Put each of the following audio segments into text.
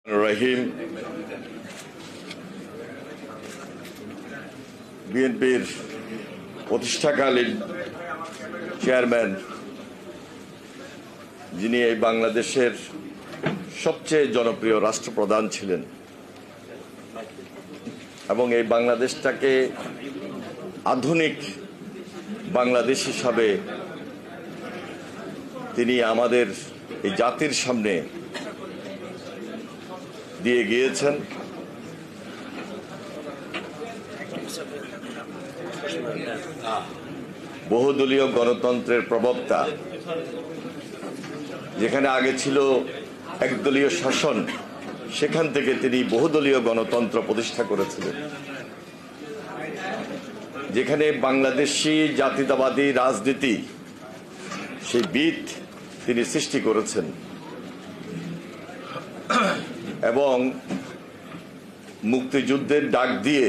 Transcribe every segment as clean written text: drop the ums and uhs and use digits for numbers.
রহিম বিএনপির প্রতিষ্ঠাকালীন চেয়ারম্যান, যিনি এই বাংলাদেশের সবচেয়ে জনপ্রিয় রাষ্ট্রপ্রধান ছিলেন এবং এই বাংলাদেশটাকে আধুনিক বাংলাদেশ হিসাবে তিনি আমাদের এই জাতির সামনে দিয়ে গিয়েছেন। বহুদলীয় গণতন্ত্রের প্রবক্তা, যেখানে আগে ছিল একদলীয় শাসন, সেখান থেকে তিনি বহুদলীয় গণতন্ত্র প্রতিষ্ঠা করেছিলেন, যেখানে বাংলাদেশি জাতীয়তাবাদী রাজনীতি সেই ভিত তিনি সৃষ্টি করেছেন এবং মুক্তিযুদ্ধের ডাক দিয়ে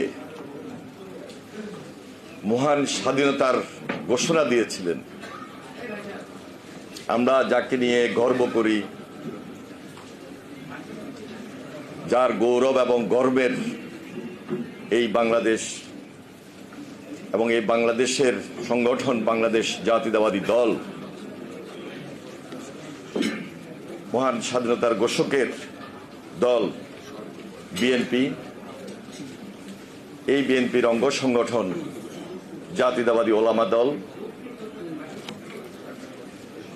মহান স্বাধীনতার ঘোষণা দিয়েছিলেন। আমরা যাকে নিয়ে গর্ব করি, যার গৌরব এবং গর্বের এই বাংলাদেশ এবং এই বাংলাদেশের সংগঠন বাংলাদেশ জাতীয়তাবাদী দল, মহান স্বাধীনতার ঘোষকের দল বিএনপি, এই বিএনপির অঙ্গ সংগঠন জাতীয়তাবাদী ওলামা দল,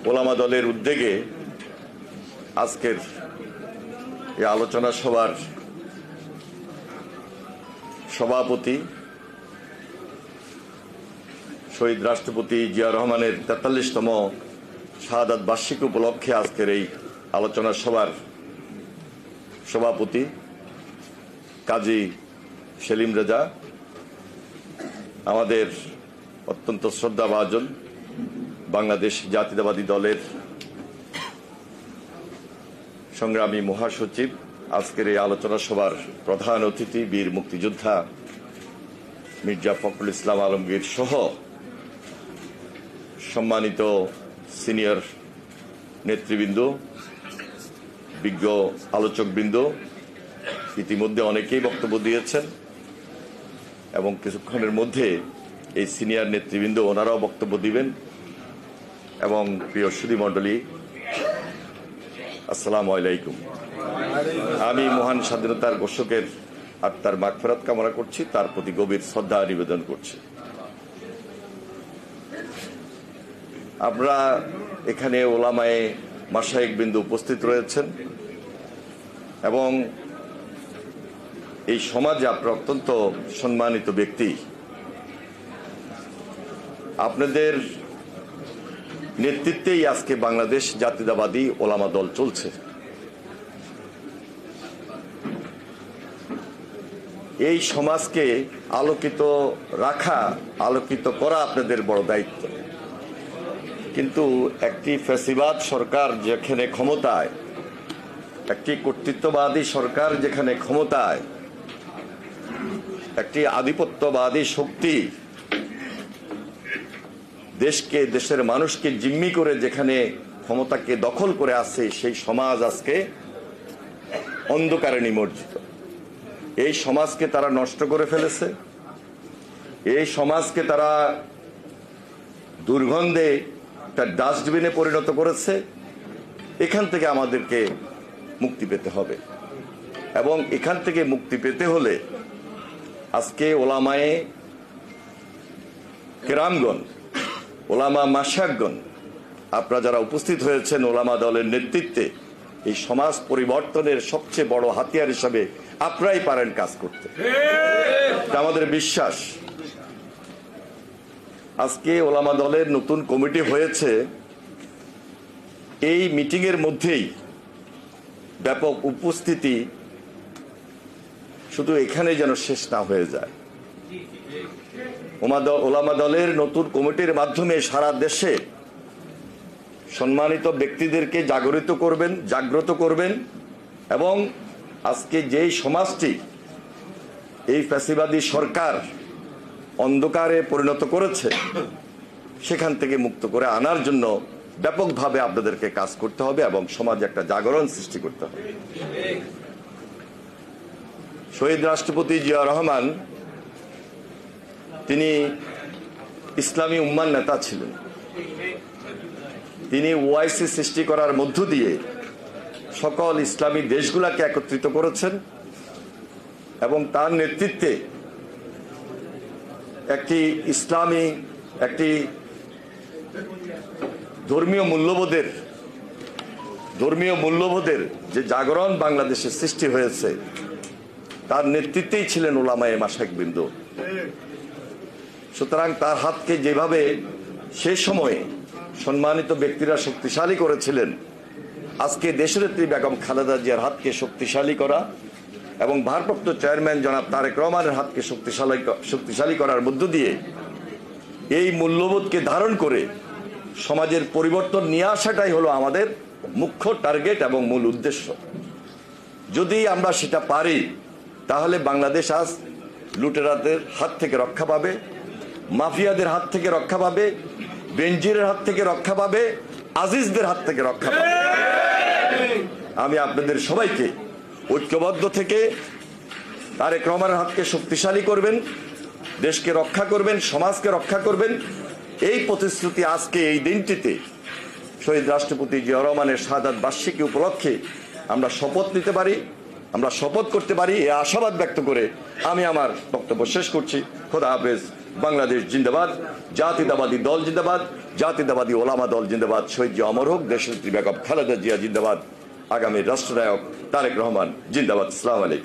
ওলামা দলের উদ্যোগে আজকের এই আলোচনা সভার সভাপতি শহীদ রাষ্ট্রপতি জিয়া রহমানের ৪৩তম শাহাদাত বার্ষিক উপলক্ষে আজকের এই আলোচনা সভার সভাপতি কাজী সেলিম রেজা, আমাদের অত্যন্ত শ্রদ্ধাভাজন বাংলাদেশ জাতীয়তাবাদী দলের সংগ্রামী মহাসচিব, আজকের এই আলোচনা সভার প্রধান অতিথি বীর মুক্তিযোদ্ধা মির্জা ফখরুল ইসলাম আলমগীর সহ সম্মানিত সিনিয়র নেতৃবৃন্দ, বিজ্ঞ আলোচকবৃন্দ, ইতিমধ্যে অনেকেই বক্তব্য দিয়েছেন এবং কিছুক্ষণের মধ্যে এই সিনিয়র নেতৃবৃন্দ ওনারাও বক্তব্য দিবেন। এবং প্রিয় সুধী মণ্ডলী, আসসালামু আলাইকুম। আমি মহান স্বাধীনতার ঘোষকের আত্মার মাগফিরাত কামনা করছি, তার প্রতি গভীর শ্রদ্ধা নিবেদন করছি। আমরা এখানে ওলামায়ে মাশায়েখ বিন্দু উপস্থিত রয়েছেন এবং এই সমাজে আপনারা অত্যন্ত সম্মানিত ব্যক্তি। আপনাদের নেতৃত্বেই আজকে বাংলাদেশ জাতীয়তাবাদী ওলামা দল চলছে। এই সমাজকে আলোকিত রাখা, আলোকিত করা আপনাদের বড় দায়িত্ব। কিন্তু একটি ফ্যাসিবাদ সরকার যেখানে ক্ষমতায়, একটি কর্তৃত্ববাদী সরকার যেখানে ক্ষমতায়, একটি আধিপত্যবাদী শক্তি দেশকে, দেশের মানুষকে জিম্মি করে যেখানে ক্ষমতাকে দখল করে আছে, সেই সমাজ আজকে অন্ধকারে নিমজ্জিত। এই সমাজকে তারা নষ্ট করে ফেলেছে, এই সমাজকে তারা দুর্গন্ধে একটা ডাস্টবিনে পরিণত করেছে। এখান থেকে আমাদেরকে মুক্তি পেতে হবে এবং এখান থেকে মুক্তি পেতে হলে আজকে ওলামায়ে কেরামগণ, ওলামা মাশায়েখগণ, আপনারা যারা উপস্থিত হয়েছেন ওলামা দলের নেতৃত্বে, এই সমাজ পরিবর্তনের সবচেয়ে বড় হাতিয়ার হিসাবে আপনারাই পারেন কাজ করতে। এটা আমাদের বিশ্বাস। আজকে ওলামা দলের নতুন কমিটি হয়েছে, এই মিটিংয়ের মধ্যেই ব্যাপক উপস্থিতি, শুধু এখানে যেন শেষ না হয়ে যায়। ওলামা দলের নতুন কমিটির মাধ্যমে সারা দেশে সম্মানিত ব্যক্তিদেরকে জাগ্রত করবেন এবং আজকে যেই সমাজটি এই ফ্যাসিবাদী সরকার অন্ধকারে পরিণত করেছে, সেখান থেকে মুক্ত করে আনার জন্য ব্যাপকভাবে আপনাদেরকে কাজ করতে হবে এবং সমাজে একটা জাগরণ সৃষ্টি করতে হবে। শহীদ রাষ্ট্রপতি জিয়া রহমান তিনি ইসলামী উম্মার নেতা ছিলেন। তিনি ওআইসি সৃষ্টি করার মধ্য দিয়ে সকল ইসলামী দেশগুলোকে একত্রিত করেছেন এবং তার নেতৃত্বে একটি ইসলামী একটি ধর্মীয় মূল্যবোধের যে জাগরণ বাংলাদেশে সৃষ্টি হয়েছে তার নেতৃত্বেই ছিলেন উলামায়ে মাশায়েখবৃন্দ। সুতরাং তার হাতকে যেভাবে সেই সময়ে সম্মানিত ব্যক্তিরা শক্তিশালী করেছিলেন, আজকে দেশনেত্রী বেগম খালেদা জিয়ার হাতকে শক্তিশালী করা এবং ভারপ্রাপ্ত চেয়ারম্যান জনাব তারেক রহমানের হাতকে শক্তিশালী করার মধ্য দিয়ে এই মূল্যবোধকে ধারণ করে সমাজের পরিবর্তন নিয়ে আসাটাই হলো আমাদের মুখ্য টার্গেট এবং মূল উদ্দেশ্য। যদি আমরা সেটা পারি তাহলে বাংলাদেশ আজ লুটেরাদের হাত থেকে রক্ষা পাবে, মাফিয়াদের হাত থেকে রক্ষা পাবে, বেনজিরের হাত থেকে রক্ষা পাবে, আজিজদের হাত থেকে রক্ষা পাবে। আমি আপনাদের সবাইকে ঐক্যবদ্ধ থেকে তারেক রহমানের হাতকে শক্তিশালী করবেন, দেশকে রক্ষা করবেন, সমাজকে রক্ষা করবেন, এই প্রতিশ্রুতি আজকে এই দিনটিতে শহীদ রাষ্ট্রপতি জিয়া রহমানের শাহাদাত বার্ষিকী উপলক্ষে আমরা শপথ নিতে পারি, আমরা শপথ করতে পারি, এই আশাবাদ ব্যক্ত করে আমি আমার বক্তব্য শেষ করছি। খোদা হাফেজ। বাংলাদেশ জিন্দাবাদ, জাতীয়তাবাদী দল জিন্দাবাদ, জাতীয়তাবাদী ওলামা দল জিন্দাবাদ। শহীদ জিয়া অমর হোক, দেশনেত্রী বেগম খালেদা জিয়া জিন্দাবাদ, আগামী রাষ্ট্রনায়ক তারেক রহমান জিন্দাবাদ। আসসালামু আলাইকুম।